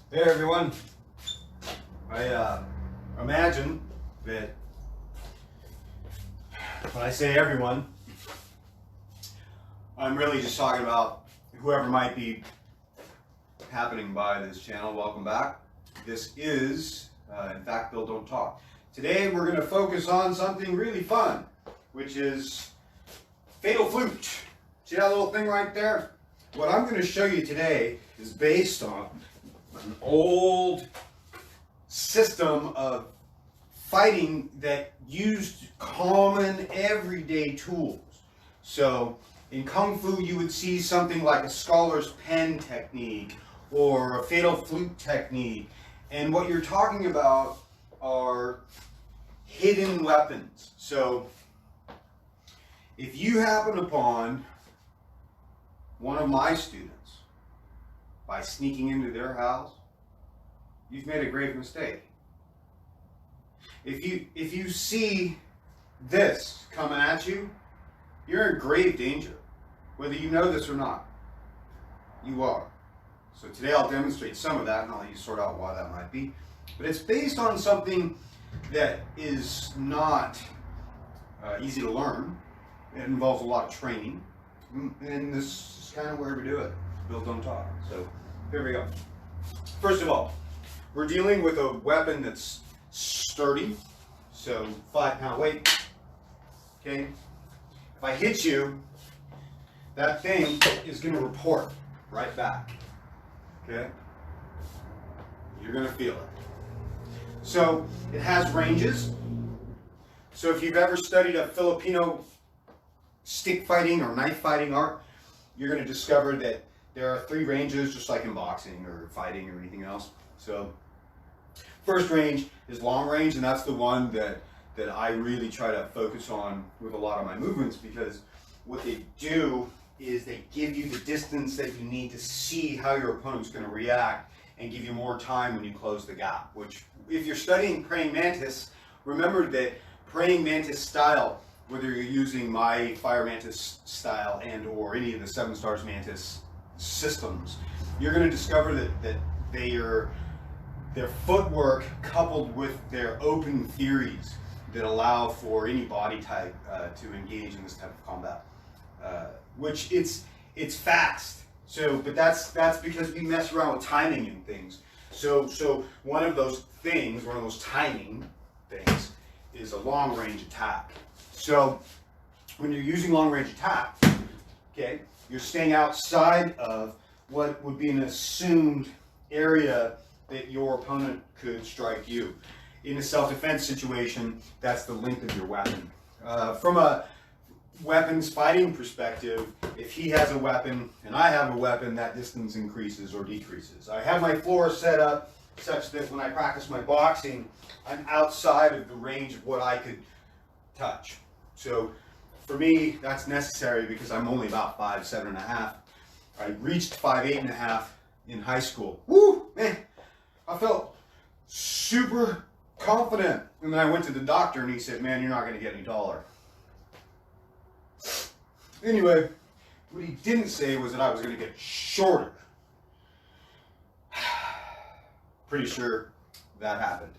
Hey everyone, I imagine that when I say everyone, I'm really just talking about whoever might be happening by this channel. Welcome back. This is, in fact, Bill Don't Talk. Today we're going to focus on something really fun, which is Fatal Flute. See that little thing right there? What I'm going to show you today is based on an old system of fighting that used common everyday tools. So in Kung Fu you would see something like a scholar's pen technique or a Fatal Flute technique, and what you're talking about are hidden weapons. So if you happen upon one of my students by sneaking into their house, you've made a grave mistake. If you see this coming at you, you're in grave danger, whether you know this or not. You are. So today I'll demonstrate some of that, and I'll let you sort out why that might be. But it's based on something that is not easy to learn. It involves a lot of training, and this is kind of where we do it. Bill Don't Talk. So here we go. First of all, we're dealing with a weapon that's sturdy, so 5-pound weight. Okay, if I hit you, that thing is going to report right back. Okay, you're going to feel it. So it has ranges. So if you've ever studied a Filipino stick fighting or knife fighting art, you're going to discover that there are 3 ranges, just like in boxing or fighting or anything else. So first range is long range, and that's the one that I really try to focus on with a lot of my movements, because what they do is they give you the distance that you need to see how your opponent's going to react and give you more time when you close the gap. Which, if you're studying Praying Mantis, remember that Praying Mantis style, whether you're using my Fire Mantis style and or any of the 7 Stars Mantis systems, you're going to discover that their footwork coupled with their open theories that allow for any body type to engage in this type of combat, which it's fast. So, but that's because we mess around with timing and things. So one of those timing things is a long range attack. So when you're using long range attack, okay, you're staying outside of what would be an assumed area that your opponent could strike you. In a self-defense situation, that's the length of your weapon. From a weapons fighting perspective, if he has a weapon and I have a weapon, that distance increases or decreases. I have my floor set up such that when I practice my boxing, I'm outside of the range of what I could touch. So for me, that's necessary because I'm only about 5'7.5". I reached 5'8.5" in high school. Woo, man! I felt super confident. And then I went to the doctor and he said, "Man, you're not going to get any taller." Anyway, what he didn't say was that I was going to get shorter. Pretty sure that happened.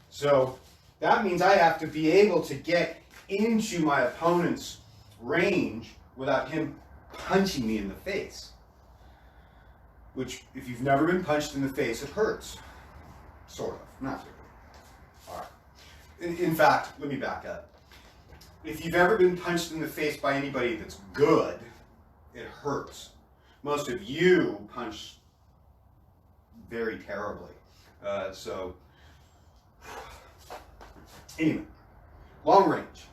So that means I have to be able to get into my opponent's range without him punching me in the face. Which, if you've never been punched in the face, it hurts. Sort of. Not really. Alright. In fact, let me back up. If you've ever been punched in the face by anybody that's good, it hurts. Most of you punch very terribly. Anyway, long range.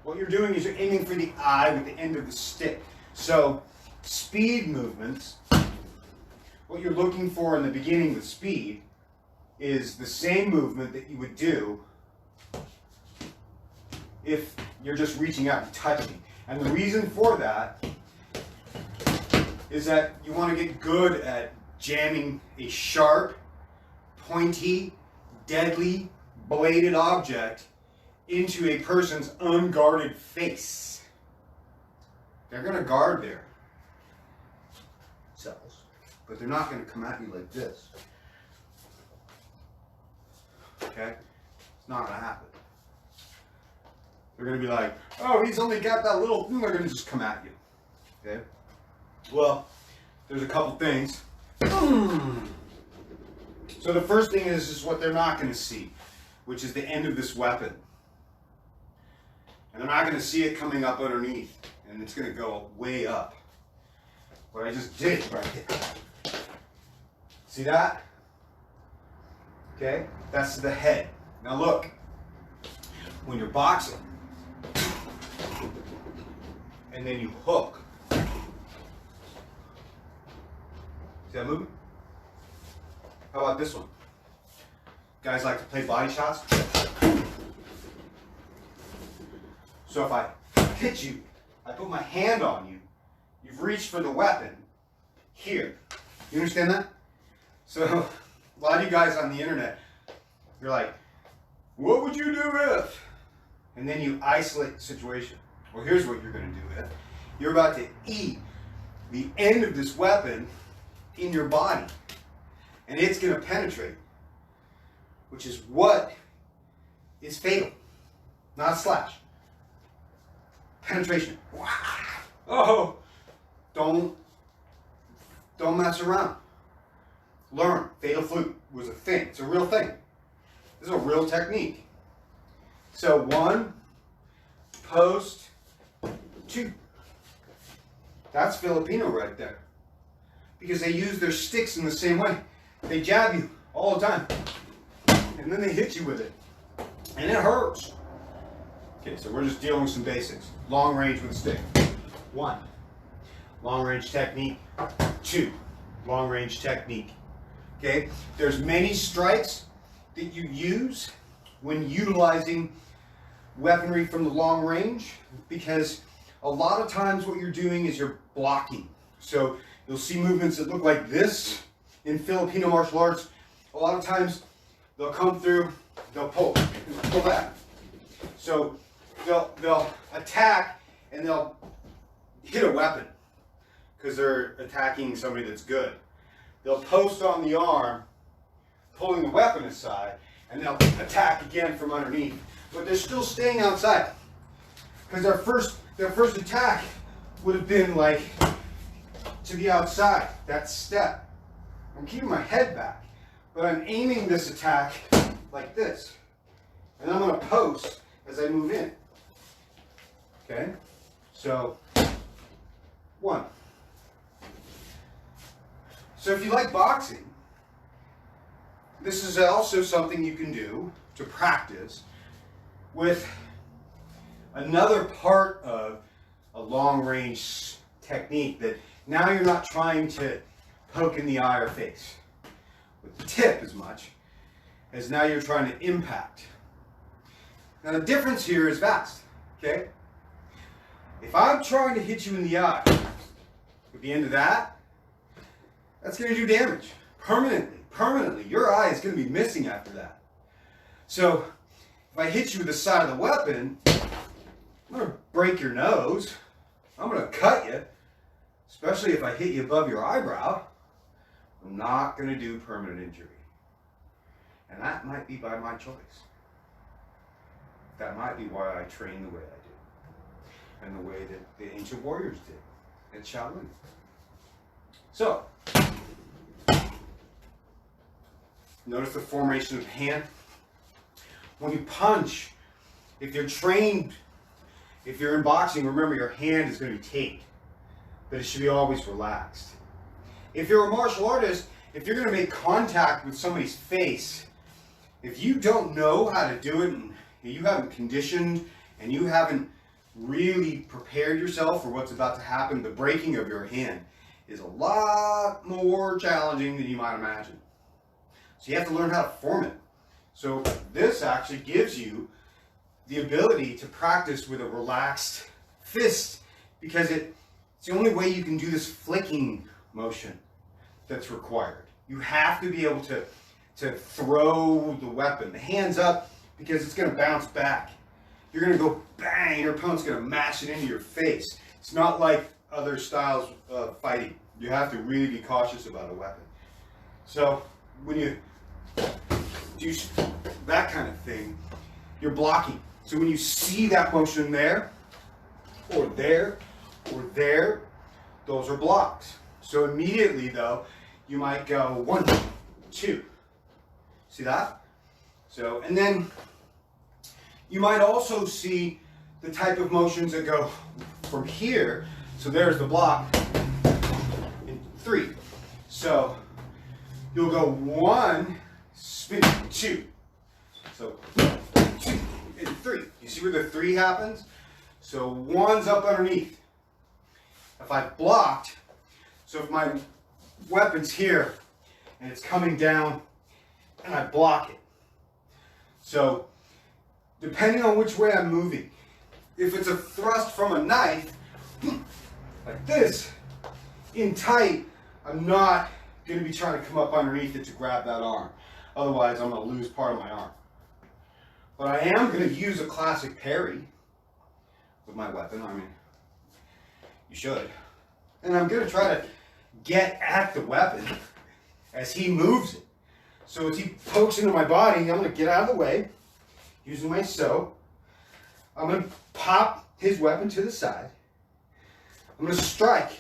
What you're doing is you're aiming for the eye with the end of the stick. So speed movements, what you're looking for in the beginning with speed is the same movement that you would do if you're just reaching out and touching. And the reason for that is that you want to get good at jamming a sharp, pointy, deadly, bladed object into a person's unguarded face. They're going to guard their selves. but they're not going to come at you like this. Okay? It's not going to happen. They're going to be like, oh, he's only got that little, and they're going to just come at you. Okay? Well, there's a couple things. So the first thing is what they're not going to see, which is the end of this weapon. And they're not going to see it coming up underneath, and it's going to go way up. What I just did right there. See that? Okay? That's the head. Now look, when you're boxing, and then you hook. See that movement? How about this one? Guys like to play body shots. So if I hit you, I put my hand on you, you've reached for the weapon here. You understand that? So a lot of you guys on the internet, you're like, what would you do if? And then you isolate the situation. Well, here's what you're going to do with. You're about to eat the end of this weapon in your body. And it's going to penetrate, which is what is fatal, not a slash. Penetration. Oh, don't mess around. Learn. Fatal Flute was a thing. It's a real thing. This is a real technique. So 1, post, 2. That's Filipino right there. Because they use their sticks in the same way. They jab you all the time. And then they hit you with it. And it hurts. Okay, so we're just dealing with some basics. Long range with a stick. 1. Long range technique. 2. Long range technique. Okay? There's many strikes that you use when utilizing weaponry from the long range, because a lot of times what you're doing is you're blocking. So you'll see movements that look like this in Filipino martial arts. A lot of times they'll come through, they'll pull back. So they'll attack and they'll hit a weapon because they're attacking somebody that's good. They'll post on the arm, pulling the weapon aside, and they'll attack again from underneath. But they're still staying outside because their first attack would have been like to the outside, that step. I'm keeping my head back, but I'm aiming this attack like this. And I'm going to post as I move in. Okay? So, 1. So if you like boxing, this is also something you can do to practice with another part of a long-range technique that now you're not trying to poke in the eye or face with the tip as much as now you're trying to impact. Now the difference here is vast, okay? If I'm trying to hit you in the eye, at the end of that, that's going to do damage permanently. Your eye is going to be missing after that. So if I hit you with the side of the weapon, I'm going to break your nose. I'm going to cut you, especially if I hit you above your eyebrow. I'm not going to do permanent injury. And that might be by my choice. That might be why I train the way I do. And the way that the ancient warriors did at Shaolin. So, notice the formation of the hand. When you punch, if you're trained, if you're in boxing, remember your hand is going to be taped. But it should be always relaxed. If you're a martial artist, if you're going to make contact with somebody's face, if you don't know how to do it, and you haven't conditioned, and you haven't really prepared yourself for what's about to happen, the breaking of your hand is a lot more challenging than you might imagine. So you have to learn how to form it. So this actually gives you the ability to practice with a relaxed fist, because it's the only way you can do this flicking motion that's required. You have to be able to throw the weapon, the hands up, because it's going to bounce back. You're going to go bang, your opponent's going to mash it into your face. It's not like other styles of fighting You have to really be cautious about a weapon. So when you do that kind of thing, you're blocking. So when you see that motion there, or there, or there, those are blocks. So immediately though, you might go 1, 2. See that? So, and then you might also see the type of motions that go from here. So there's the block in 3. So you'll go 1, spin, 2. So 2 and 3. You see where the 3 happens? So 1's up underneath. If I blocked, so if my weapon's here and it's coming down and I block it. So depending on which way I'm moving, if it's a thrust from a knife, like this, in tight, I'm not going to be trying to come up underneath it to grab that arm. Otherwise, I'm going to lose part of my arm. But I am going to use a classic parry with my weapon. I mean, you should. And I'm going to try to get at the weapon as he moves it. So as he pokes into my body, I'm going to get out of the way using my so. I'm going to pop his weapon to the side. I'm going to strike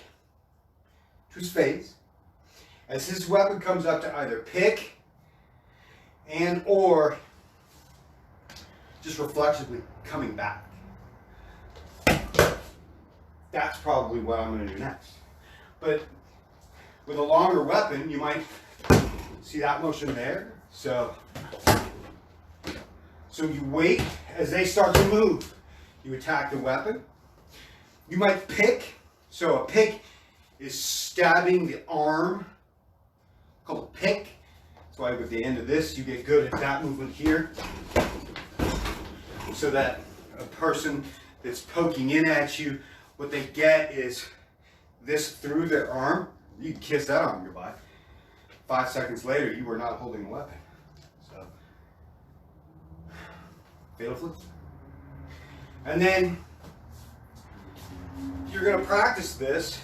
to his face as his weapon comes up to either pick and or just reflexively coming back. That's probably what I'm going to do next. But with a longer weapon, you might see that motion there. So you wait as they start to move. You attack the weapon. You might pick. So a pick is stabbing the arm. Called a pick. That's why with the end of this, you get good at that movement here. So that a person that's poking in at you, what they get is this through their arm. You can kiss that arm goodbye. 5 seconds later, you are not holding a weapon. So, Fatal Flute. And then you're going to practice this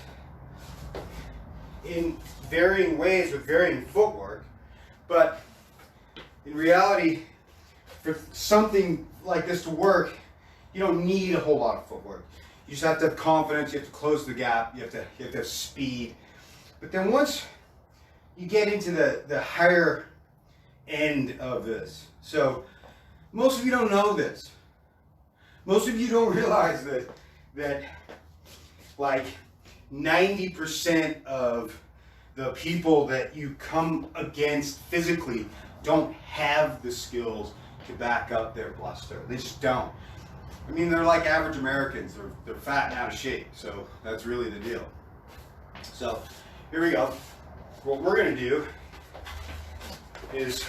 in varying ways with varying footwork. But in reality, for something like this to work, you don't need a whole lot of footwork. You just have to have confidence, you have to close the gap, you have to have speed. But then once you get into the higher end of this, so most of you don't know this. Most of you don't realize that like 90% of the people that you come against physically don't have the skills to back up their bluster. They just don't. I mean, they're like average Americans. They're fat and out of shape. So that's really the deal. So here we go. What we're going to do is,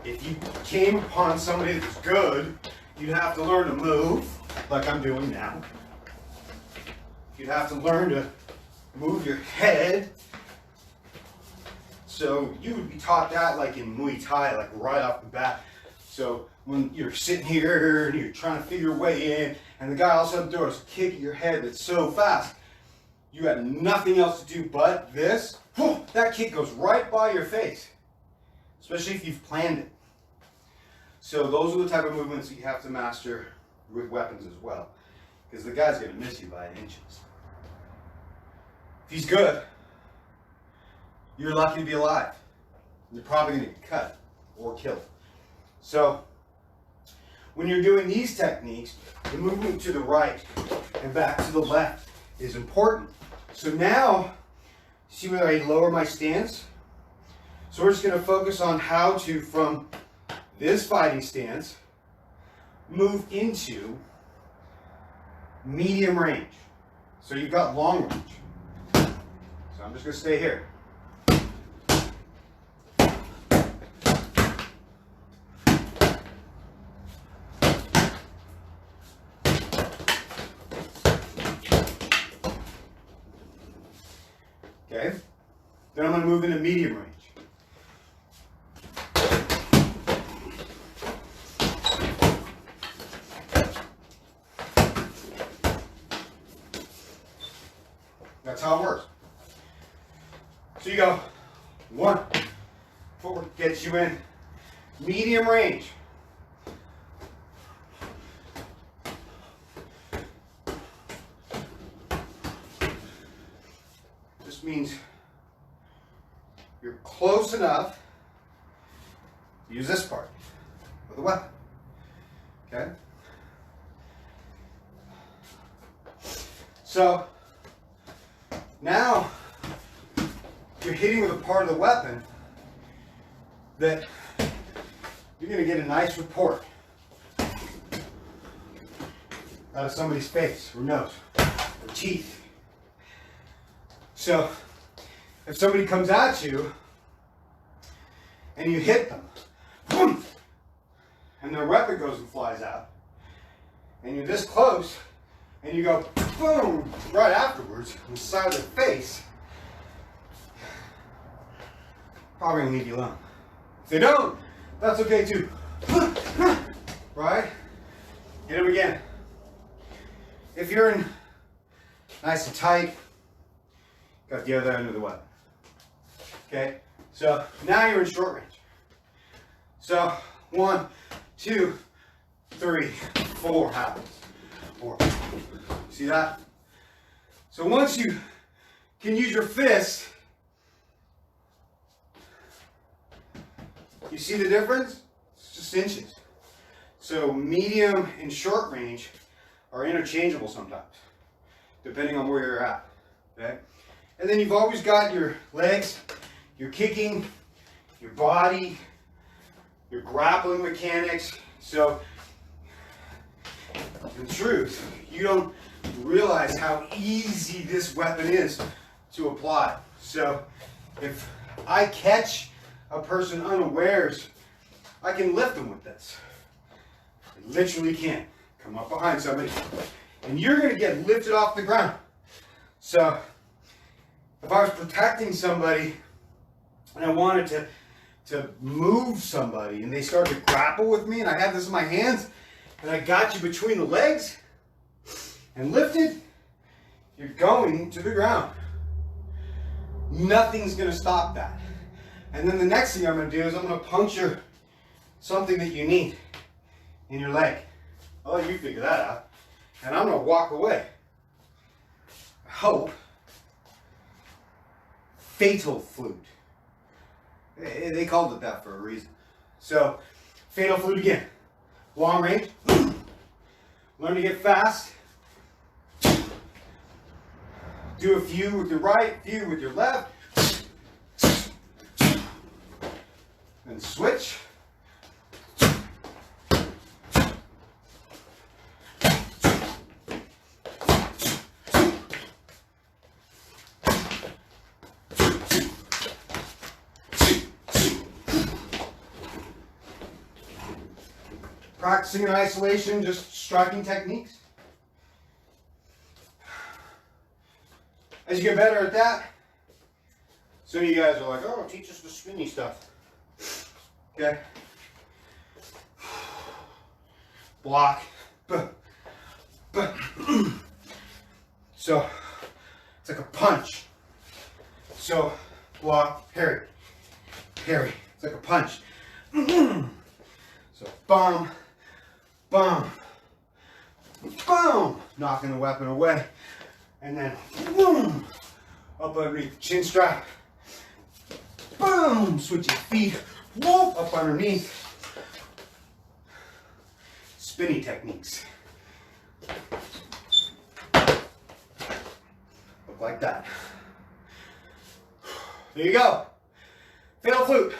if you came upon somebody that's good, you'd have to learn to move like I'm doing now. You'd have to learn to move your head. So you would be taught that like in Muay Thai, like right off the bat. So when you're sitting here and you're trying to figure your way in, and the guy all of a sudden throws a kick at your head that's so fast, you got nothing else to do but this. Whew, that kick goes right by your face, especially if you've planned it. So those are the type of movements that you have to master with weapons as well, because the guy's going to miss you by inches. If he's good, you're lucky to be alive. You're probably going to get cut or killed. So when you're doing these techniques, the movement to the right and back to the left is important. So now, see where I lower my stance? So we're just going to focus on how to, from this fighting stance, move into medium range. So you've got long range. So I'm just going to stay here. Okay, then I'm going to move into medium range. That's how it works. Footwork gets you in medium range. This means you're close enough to use this part of the weapon. Okay? So now you're hitting with a part of the weapon that you're going to get a nice report out of somebody's face or nose or teeth. So if somebody comes at you and you hit them, boom, and their weapon goes and flies out, and you're this close, and you go boom right afterwards on the side of their face, probably gonna leave you alone. If they don't, that's okay too. Right? Hit them again. If you're in nice and tight, got the other end of the weapon. Okay? So now you're in short range. So 1, 2, 3, 4 happens. 4. See that? So once you can use your fist, you see the difference? It's just inches. So medium and short range are interchangeable sometimes, depending on where you're at. Okay? And then you've always got your legs, your kicking, your body, your grappling mechanics. So in truth, you don't realize how easy this weapon is to apply. So if I catch a person unawares, I can lift them with this. I literally can. Come up behind somebody and you're going to get lifted off the ground. So if I was protecting somebody and I wanted to move somebody and they started to grapple with me and I had this in my hands and I got you between the legs and lifted, you're going to the ground. Nothing's going to stop that. And then the next thing I'm going to do is I'm going to puncture something that you need in your leg. I'll let you figure that out. And I'm going to walk away. I hope. Fatal Flute. They called it that for a reason. So, Fatal Flute again. Long range. Learn to get fast. Do a few with your right, few with your left. And switch. Practicing in isolation, just striking techniques. As you get better at that, some of you guys are like, oh, teach us the spinny stuff. Okay? Block. So, it's like a punch. So, block, parry. Parry. It's like a punch. So, bomb. Boom, boom, knocking the weapon away, and then boom, up underneath the chin strap, boom, switch your feet, whoop, up underneath, spinny techniques, look like that. There you go, Fatal Flute.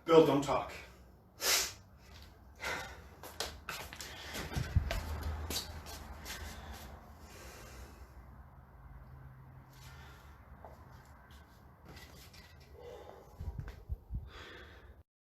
Build, don't talk.